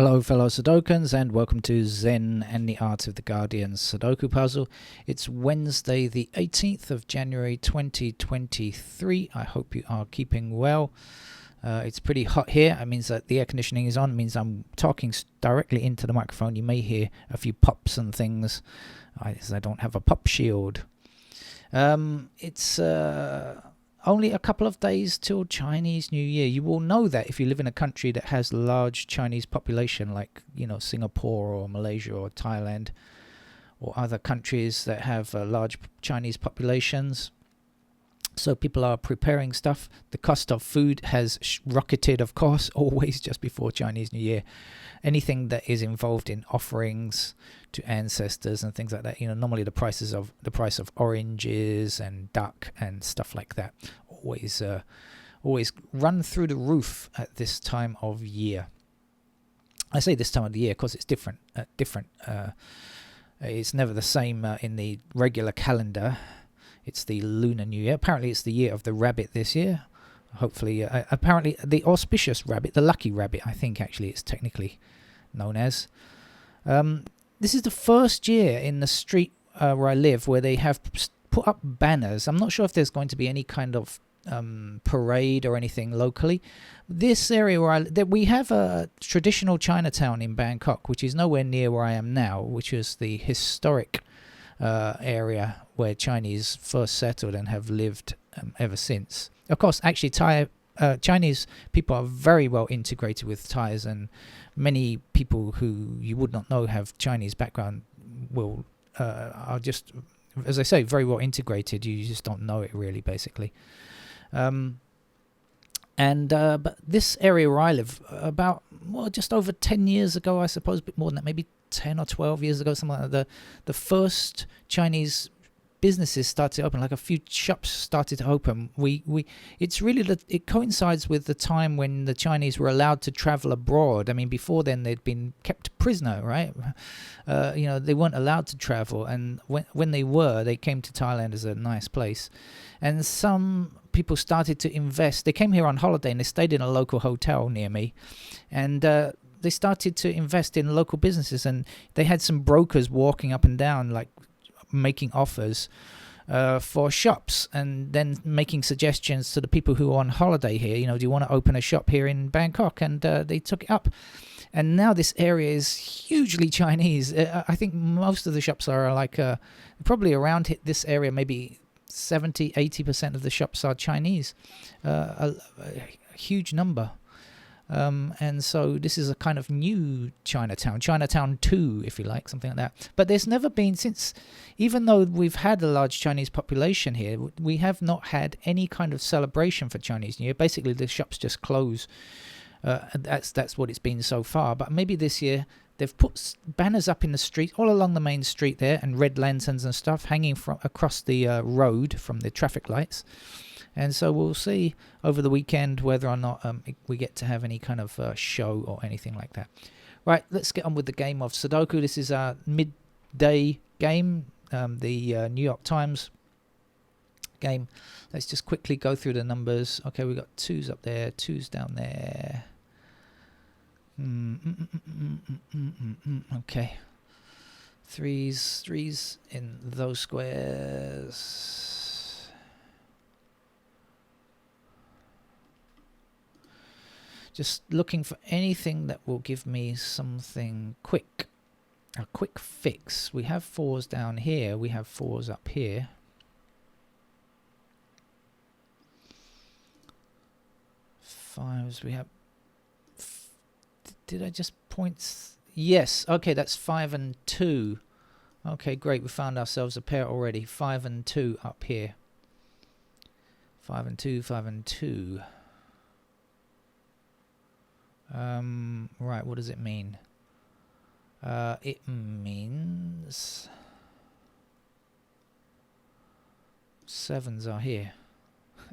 Hello fellow Sudokans, and welcome to Zen and the Art of the Guardian Sudoku Puzzle. It's Wednesday the 18th of January 2023. I hope you are keeping well. It's pretty hot here. It means that the air conditioning is on. It means I'm talking directly into the microphone. You may hear a few pops and things as I don't have a pop shield. It's only a couple of days till Chinese New Year. You will know that if you live in a country that has a large Chinese population, like Singapore or Malaysia or Thailand or other countries that have large Chinese populations. So people are preparing stuff. The cost of food has rocketed, of course, always just before Chinese New Year. Anything that is involved in offerings to ancestors and things like that, normally the price of oranges and duck and stuff like that always run through the roof at this time of year. I say this time of the year because it's different. It's never the same in the regular calendar. It's the Lunar New Year. Apparently it's the year of the rabbit this year. Hopefully, apparently the auspicious rabbit, the lucky rabbit, I think actually it's technically known as. This is the first year in the street where I live where they have put up banners. I'm not sure if there's going to be any kind of parade or anything locally. This area where we have a traditional Chinatown in Bangkok, which is nowhere near where I am now, which is the historic area where Chinese first settled and have lived ever since. Of course, actually, Chinese people are very well integrated with Thais, and many people who you would not know have Chinese background are just, as I say, very well integrated. You just don't know it really, basically. But this area where I live, just over 10 years ago, I suppose, a bit more than that, maybe 10 or 12 years ago, something like that, the first Chinese businesses started to open, like a few shops started to open. It's really, it coincides with the time when the Chinese were allowed to travel abroad. I mean, before then they'd been kept prisoner, right? They weren't allowed to travel, and when they were, they came to Thailand as a nice place, and some people started to invest. They came here on holiday and they stayed in a local hotel near me, and they started to invest in local businesses, and they had some brokers walking up and down, like making offers for shops, and then making suggestions to the people who are on holiday here. Do you want to open a shop here in Bangkok? And they took it up, and now this area is hugely Chinese. I think most of the shops are like probably around this area, maybe 70-80% of the shops are Chinese, a huge number. And so this is a kind of new Chinatown 2, if you like, something like that. But there's never been, even though we've had a large Chinese population here, we have not had any kind of celebration for Chinese New Year. Basically, the shops just close. That's what it's been so far. But maybe this year they've put banners up in the street, all along the main street there, and red lanterns and stuff hanging from across the road from the traffic lights. And so we'll see over the weekend whether or not we get to have any kind of show or anything like that. Right, let's get on with the game of Sudoku. This is our midday game, the New York Times game. Let's just quickly go through the numbers. Okay, we've got 2s up there, 2s down there. Okay. 3s in those squares. Just looking for anything that will give me something quick. A quick fix. We have 4s down here. We have 4s up here. 5s. We have... Did I just point... Yes. Okay, that's 5 and 2. Okay, great. We found ourselves a pair already. 5 and 2 up here. 5 and 2, 5 and 2. Right, what does it mean? It means 7s are here.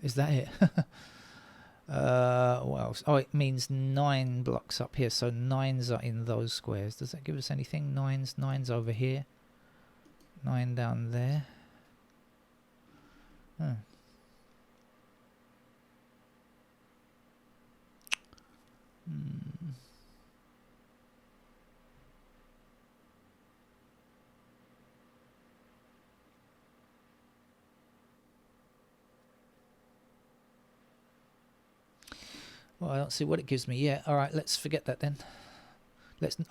Is that it? What else? Oh, it means 9 blocks up here, so 9s are in those squares. Does that give us anything? 9s over here. 9 down there. Well, I don't see what it gives me yet. All right, let's forget that then.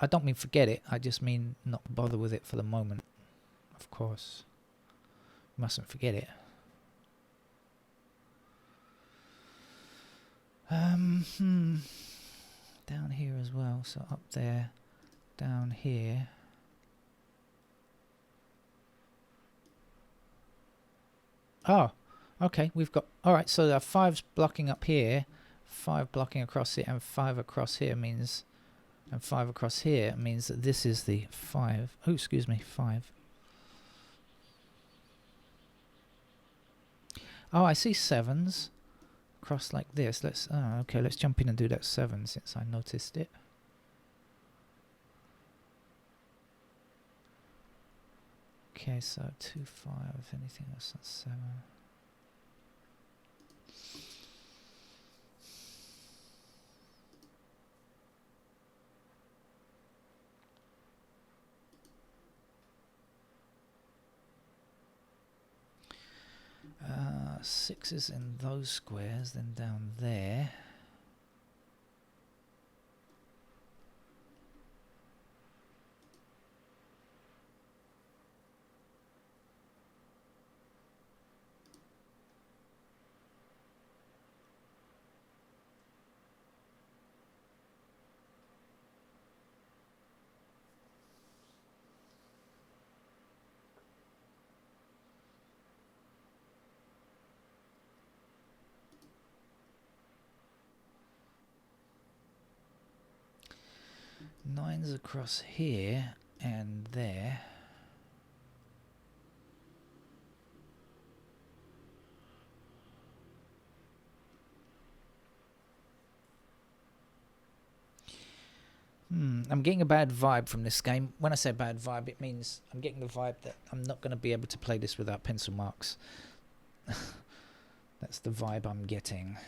I don't mean forget it. I just mean not bother with it for the moment. Of course. Mustn't forget it. Down here as well. So up there, down here. Oh, okay. We've got... Alright, so there are 5's blocking up here, 5 blocking across here, and 5 across here means... And 5 across here means that this is the 5. Oh, excuse me, 5. Oh, I see 7s. Cross like this. Let's... Oh, okay, let's jump in and do that 7 since I noticed it. Okay, so 2, 5, anything else, that's 7. Six is in those squares, then down there. Nines across here and there. I'm getting a bad vibe from this game. When I say bad vibe, it means I'm getting the vibe that I'm not going to be able to play this without pencil marks. That's the vibe I'm getting.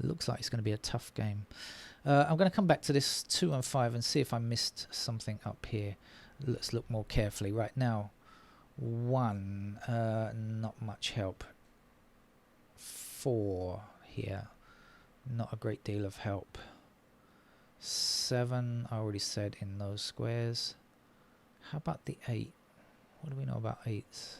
Looks like it's going to be a tough game. I'm going to come back to this 2 and 5 and see if I missed something up here. Let's look more carefully. Right now, 1, not much help. 4 here, not a great deal of help. 7, I already said in those squares. How about the 8? What do we know about 8s?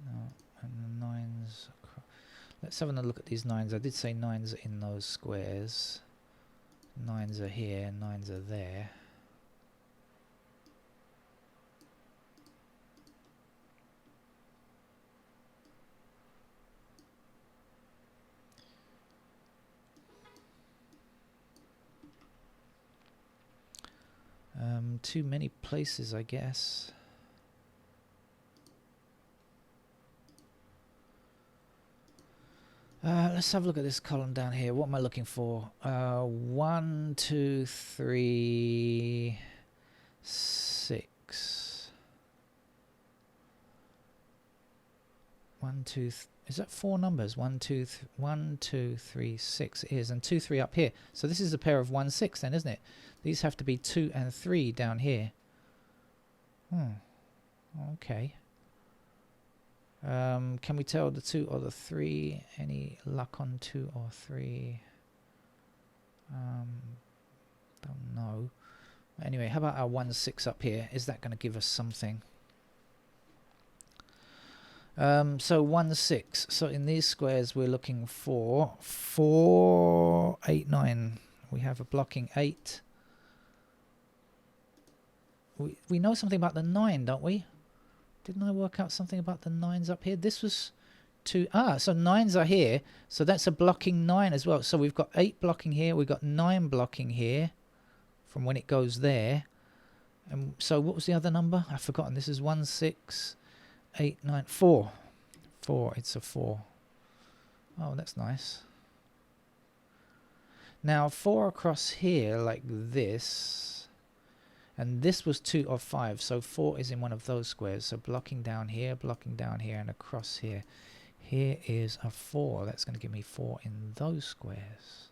No, and the 9s. Let's have a look at these 9s. I did say 9s are in those squares. 9s are here, 9s are there. Too many places, I guess. Let's have a look at this column down here. What am I looking for? 1, 2, 3, 6. 1, 2, is that 4 numbers? 1, 2, 1, 2, 3, 6 is, and 2, 3 up here. So this is a pair of 1, 6 then, isn't it? These have to be 2 and 3 down here. Okay. Can we tell the 2 or the 3? Any luck on 2 or 3? Don't know. Anyway, how about our 1, 6 up here? Is that going to give us something? So 1, 6. So in these squares we're looking for 4, 8, 9. We have a blocking 8. We know something about the 9, don't we? Didn't I work out something about the 9s up here? This was 2. So 9s are here. So that's a blocking 9 as well. So we've got 8 blocking here. We've got 9 blocking here from when it goes there. And so what was the other number? I've forgotten. This is 1, 6, 8, 9, 4. 4. It's a 4. Oh, that's nice. Now 4 across here like this And this was 2 of 5, so 4 is in one of those squares. So blocking down here, and across here. Here is a 4. That's going to give me 4 in those squares.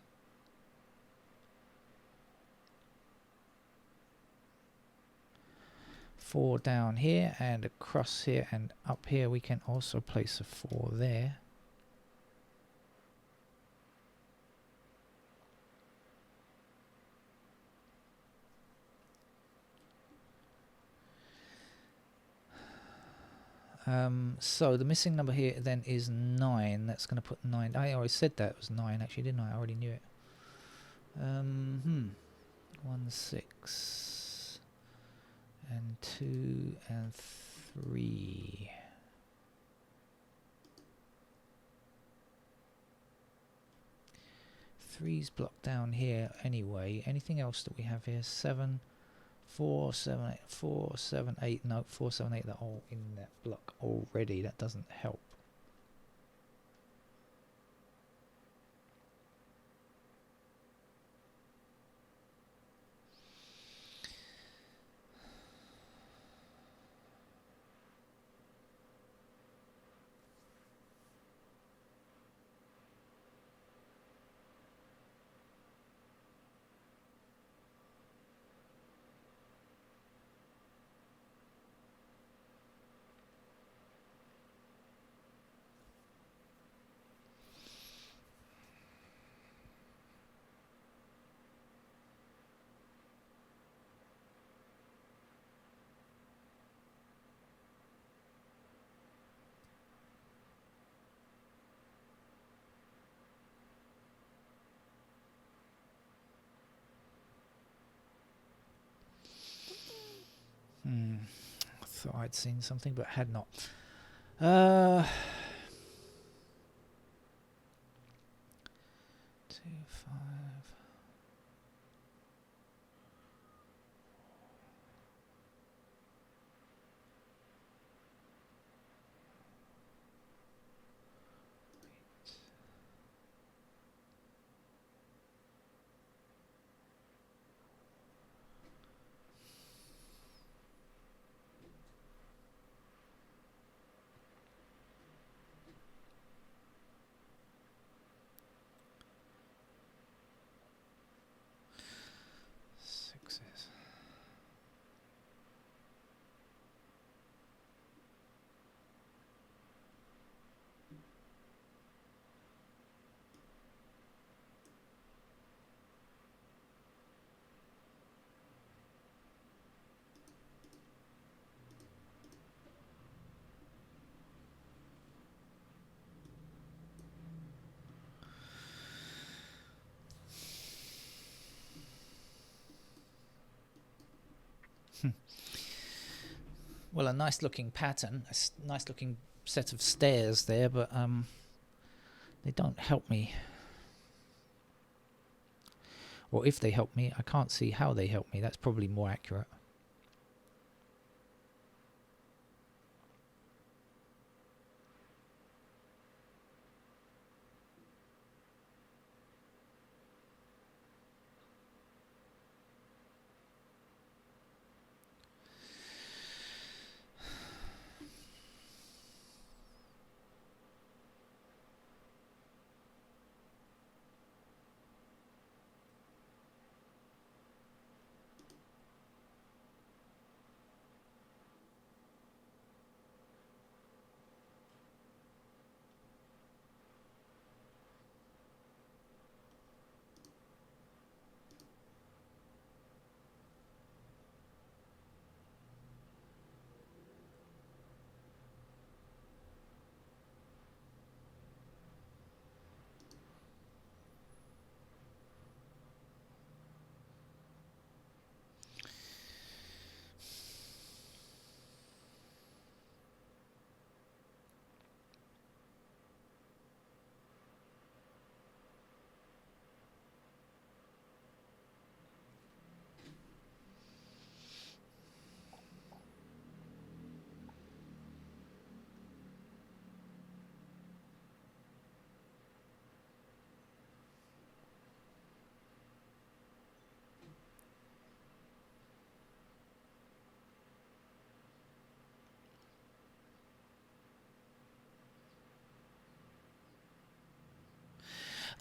Four down here and across here and up here. We can also place a 4 there. So the missing number here then is 9. That's going to put 9. I already said that it was 9 actually, didn't I? I already knew it. 1, 6 and 2 and 3. Three's blocked down here anyway. Anything else that we have here? 7, 4, 7, 8, 4, 7, 8. No, 4, 7, 8. They're all in that block already. That doesn't help. I thought I'd seen something but had not. 2, 5. Sixes. Well, a nice looking pattern, a nice looking set of stairs there, but they don't help me. Or if they help me, I can't see how they help me. That's probably more accurate.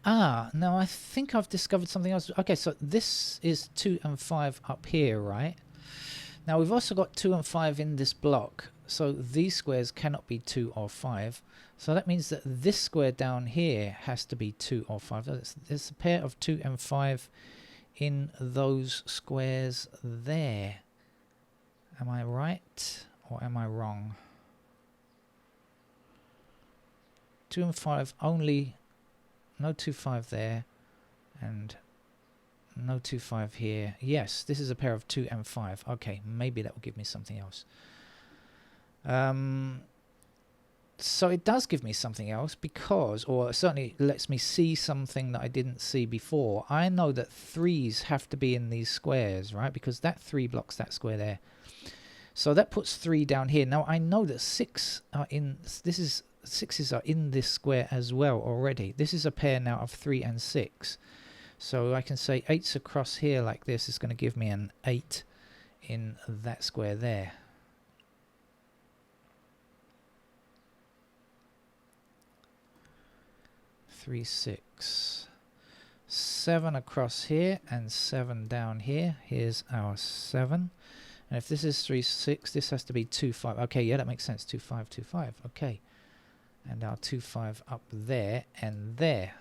Ah, now I think I've discovered something else. Okay, so this is 2 and 5 up here, right? Now we've also got 2 and 5 in this block, so these squares cannot be 2 or 5. So that means that this square down here has to be 2 or 5. There's a pair of 2 and 5 in those squares there. Am I right or am I wrong? 2 and 5 only, no 2, 5 there, and no 2, 5 here. Yes, this is a pair of 2 and 5. Okay, maybe that will give me something else. So it does give me something else because, or it certainly lets me see something that I didn't see before. I know that 3s have to be in these squares, right? Because that 3 blocks that square there. So that puts 3 down here. Now I know that 6 are in, this is, 6s are in this square as well already. This is a pair now of 3 and 6. So I can say 8's across here like this is going to give me an 8 in that square there. Three, 6, 7 across here and 7 down here. Here's our 7. And if this is 3, 6, this has to be 2, 5. Okay, yeah, that makes sense. 2, 5, 2, 5. Okay. And our 2, 5 up there and there.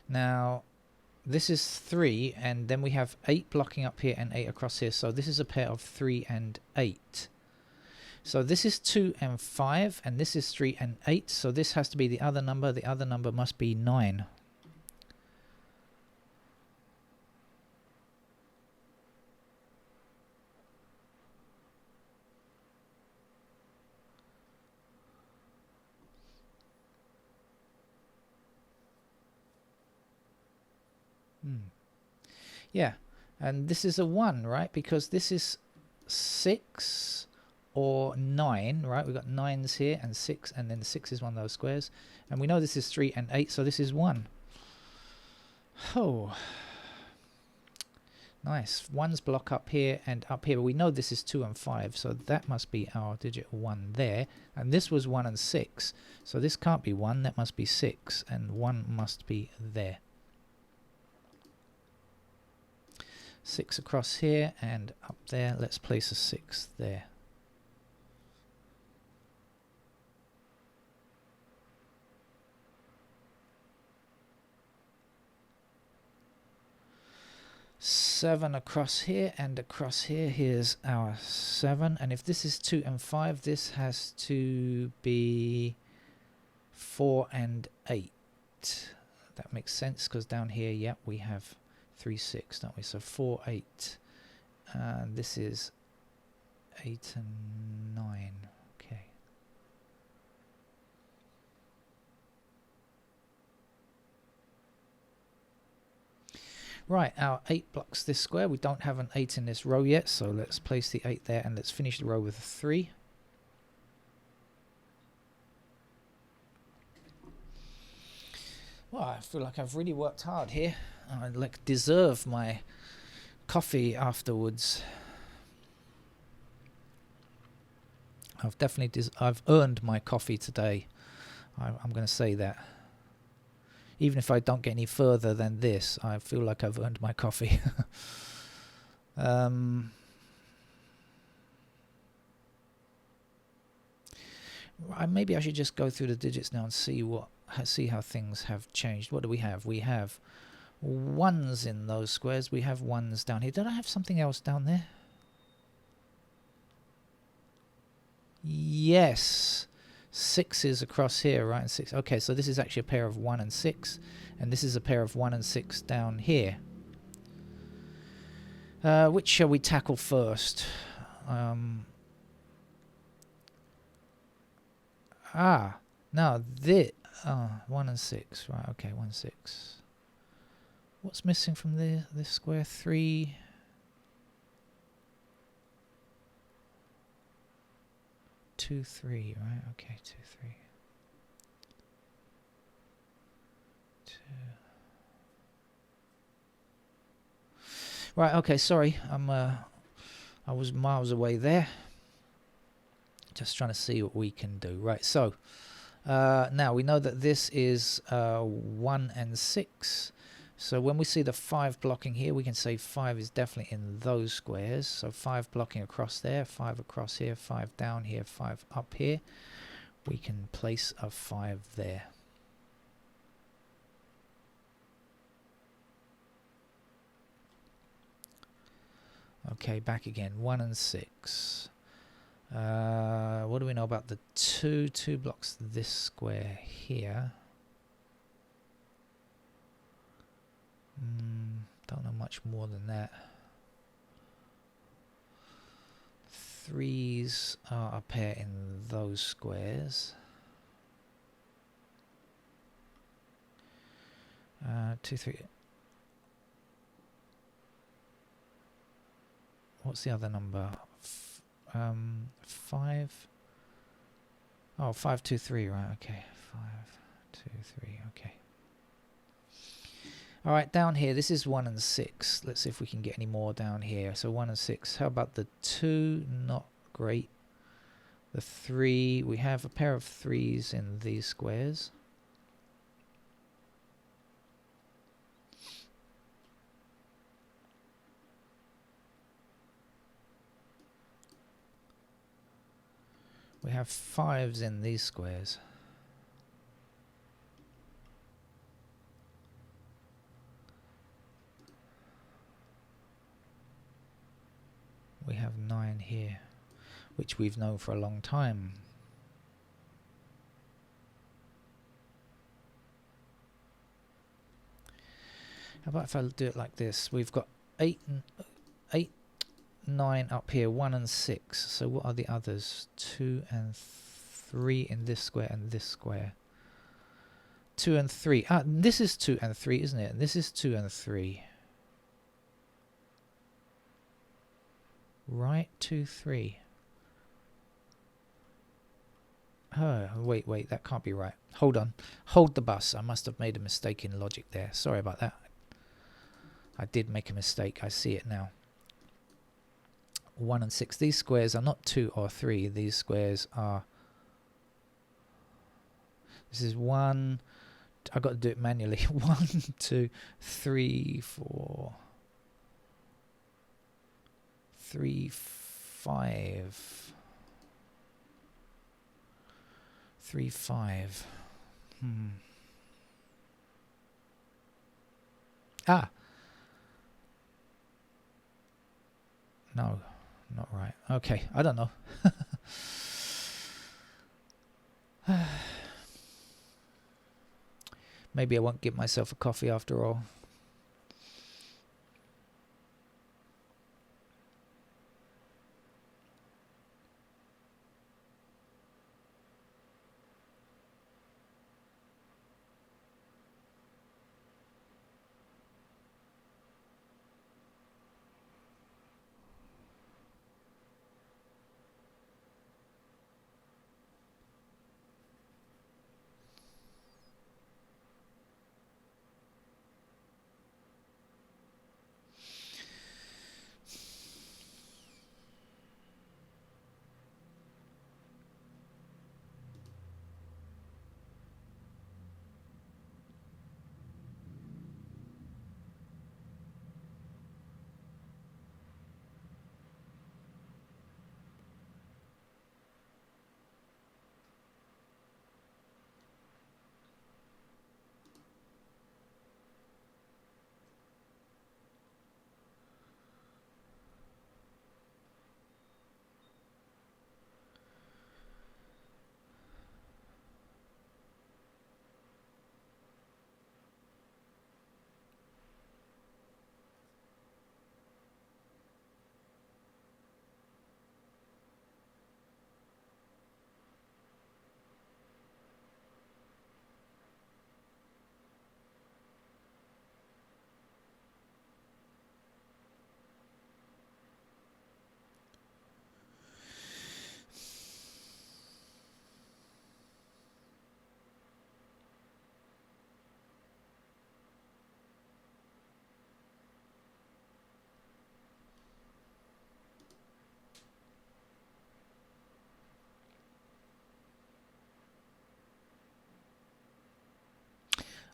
Now, this is 3, and then we have 8 blocking up here and 8 across here. So this is a pair of 3 and 8. So this is 2 and 5, and this is 3 and 8. So this has to be the other number. The other number must be 9. Yeah, and this is a 1, right? Because this is 6 or 9, right? We've got 9s here and 6, and then 6 is one of those squares. And we know this is 3 and 8, so this is 1. Oh, nice. 1's block up here and up here. But we know this is 2 and 5, so that must be our digit 1 there. And this was 1 and 6, so this can't be 1, that must be 6, and 1 must be there. 6 across here and up there. Let's place a 6 there. Seven across here and across here. Here's our 7. And if this is 2 and 5, this has to be 4 and 8. That makes sense because down here, yep, we have 3, 6, don't we? So 4, 8. And this is 8 and 9. Okay. Right, our 8 blocks this square. We don't have an 8 in this row yet, so let's place the 8 there and let's finish the row with a 3. Well, I feel like I've really worked hard here. I like deserve my coffee afterwards. I've definitely I've earned my coffee today. I'm going to say that. Even if I don't get any further than this, I feel like I've earned my coffee. Maybe I should just go through the digits now and see how things have changed. What do we have? We have 1s in those squares. We have 1s down here. Did I have something else down there? Yes. 6s across here, right? And 6. Okay, so this is actually a pair of 1 and 6. And this is a pair of 1 and 6 down here. Which shall we tackle first? No, this. 1 and 6. Right, okay, 1, 6. What's missing from this square? 3. 2, 3, right? Okay, 2, 3. 2. Right, okay, sorry. I was miles away there. Just trying to see what we can do. Right, so now we know that this is 1 and 6. So when we see the 5 blocking here, we can say 5 is definitely in those squares. So 5 blocking across there, 5 across here, 5 down here, 5 up here. We can place a 5 there. Okay, back again. 1 and 6. What do we know about the 2? 2 blocks this square here. Don't know much more than that. 3s are a pair in those squares. 2, 3. What's the other number? 5. Oh, 5, 2, 3. Right. Okay. 5, 2, 3. Okay. All right. Down here, this is 1 and 6. Let's see if we can get any more down here. So 1 and 6. How about the 2? Not great. The 3. We have a pair of 3s in these squares. We have 5s in these squares. We have 9 here, which we've known for a long time. How about if I do it like this? We've got 8, 9 up here, 1 and 6. So what are the others? 2 and 3 in this square and this square. 2 and 3. This is 2 and 3, isn't it? This is 2 and 3. Right, 2, 3. Oh, wait, that can't be right. Hold on. Hold the bus. I must have made a mistake in logic there. Sorry about that. I did make a mistake. I see it now. 1 and 6. These squares are not 2 or 3. These squares are... This is 1... I've got to do it manually. 1, 2, 3, 4... 3, 5... 3, 5... No, not right. Okay, I don't know. Maybe I won't give myself a coffee after all.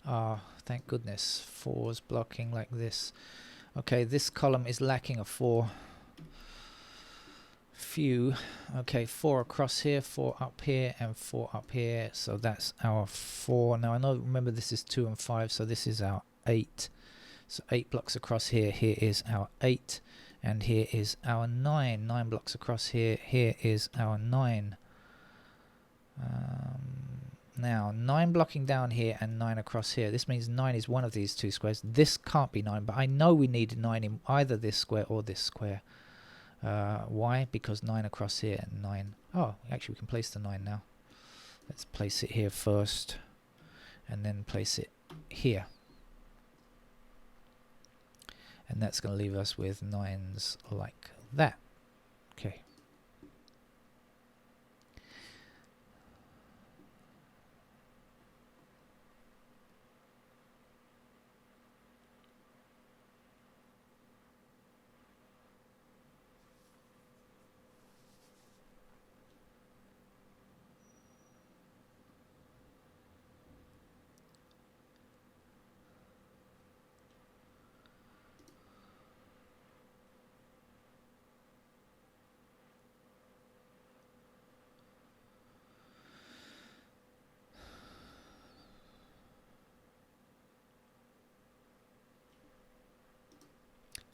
Ah, thank goodness. 4's blocking like this. Okay, this column is lacking a 4. Few. Okay, 4 across here, 4 up here, and 4 up here. So that's our 4. Now I know, remember this is 2 and 5, so this is our 8. So 8 blocks across here. Here is our 8. And here is our 9. 9 blocks across here. Here is our 9. Now 9 blocking down here and 9 across here. This means 9 is one of these two squares. This can't be 9, but I know we need 9 in either this square or this square. Why? Because 9 across here and 9. Oh, actually we can place the 9 now. Let's place it here first and then place it here. And that's going to leave us with 9s like that. Okay.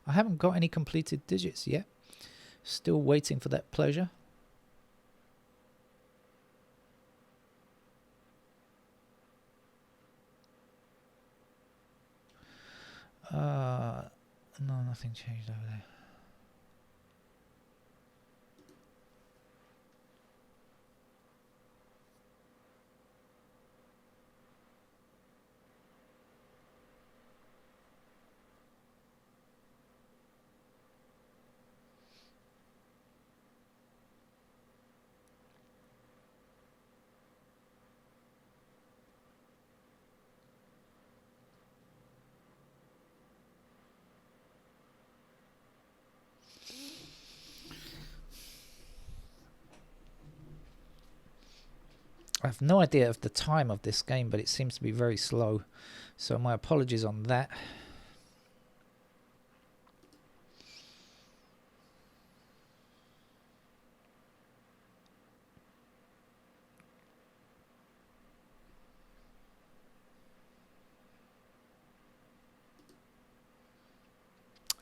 I haven't got any completed digits yet. Still waiting for that pleasure. No, nothing changed over there. I have no idea of the time of this game, but it seems to be very slow. So my apologies on that.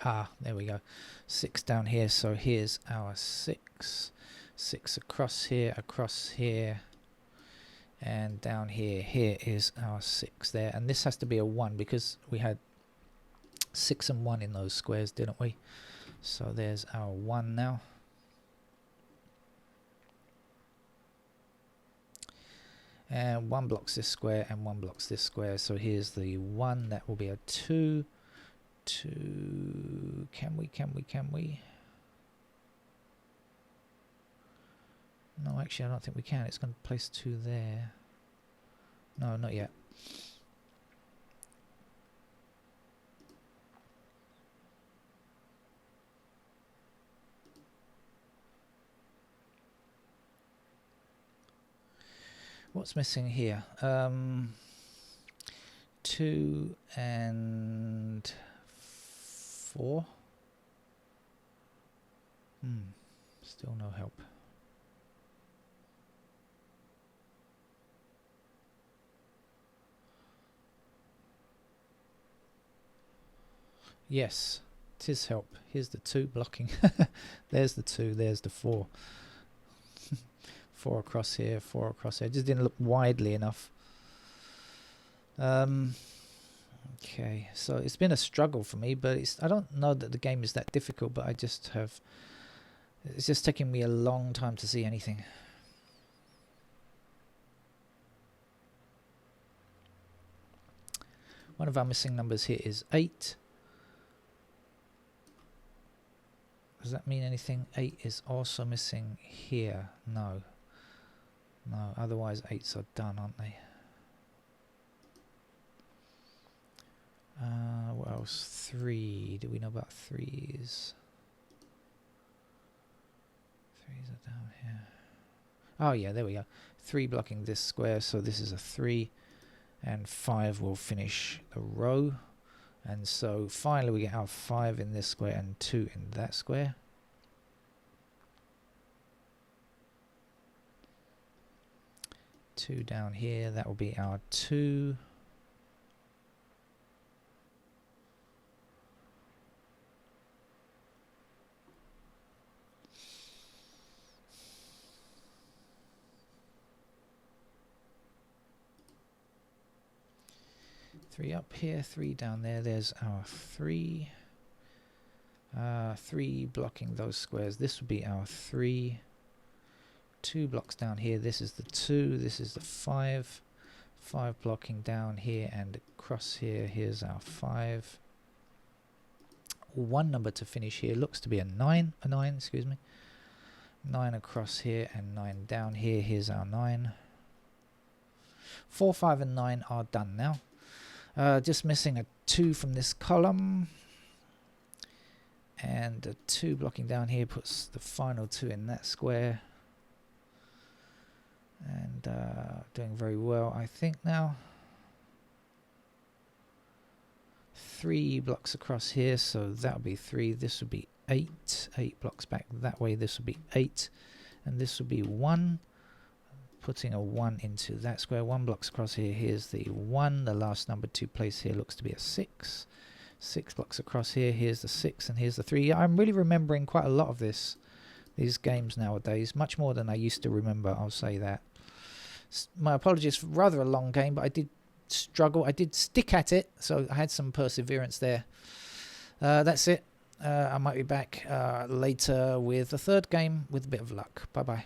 Ah, there we go. 6 down here, so here's our 6. 6 across here, and down here. Here is our 6 there, and this has to be a 1 because we had 6 and 1 in those squares, didn't we? So there's our 1 now. And 1 blocks this square and 1 blocks this square, so here's the 1. That will be a 2. 2. Can we? No, actually I don't think we can. It's going to place 2 there. No, not yet. What's missing here? 2 and 4. Still no help. Yes, 'tis help. Here's the 2 blocking. There's the 2, there's the 4. 4 across here, 4 across here. It just didn't look widely enough. Okay, so it's been a struggle for me, but I don't know that the game is that difficult, but it's just taking me a long time to see anything. One of our missing numbers here is 8. Does that mean anything? 8 is also missing here. No. No, otherwise 8s are done, aren't they? What else? 3. Do we know about 3s? 3s are down here. Oh yeah, there we go. 3 blocking this square, so this is a 3. and 5 will finish the row. And so finally we get our 5 in this square and 2 in that square. Two down here, that will be our 2. Three up here, 3 down there. There's our 3. 3 blocking those squares. This would be our 3. 2 blocks down here. This is the 2. This is the 5. 5 blocking down here and across here. Here's our 5. One number to finish here looks to be a 9. A 9, excuse me. 9 across here and 9 down here. Here's our 9. 4, 5, and 9 are done now. Just missing a 2 from this column, and a 2 blocking down here puts the final 2 in that square, and doing very well I think now. 3 blocks across here, so that would be 3. This would be 8. 8 blocks back that way. This would be 8, and this would be 1. Putting a 1 into that square. 1 blocks across here. Here's the 1. The last number to place here looks to be a 6. 6 blocks across here. Here's the 6, and here's the 3. I'm really remembering quite a lot of these games nowadays, much more than I used to remember, I'll say that. My apologies for rather a long game, but I did struggle. I did stick at it, so I had some perseverance there. That's it. I might be back later with a third game with a bit of luck. Bye bye.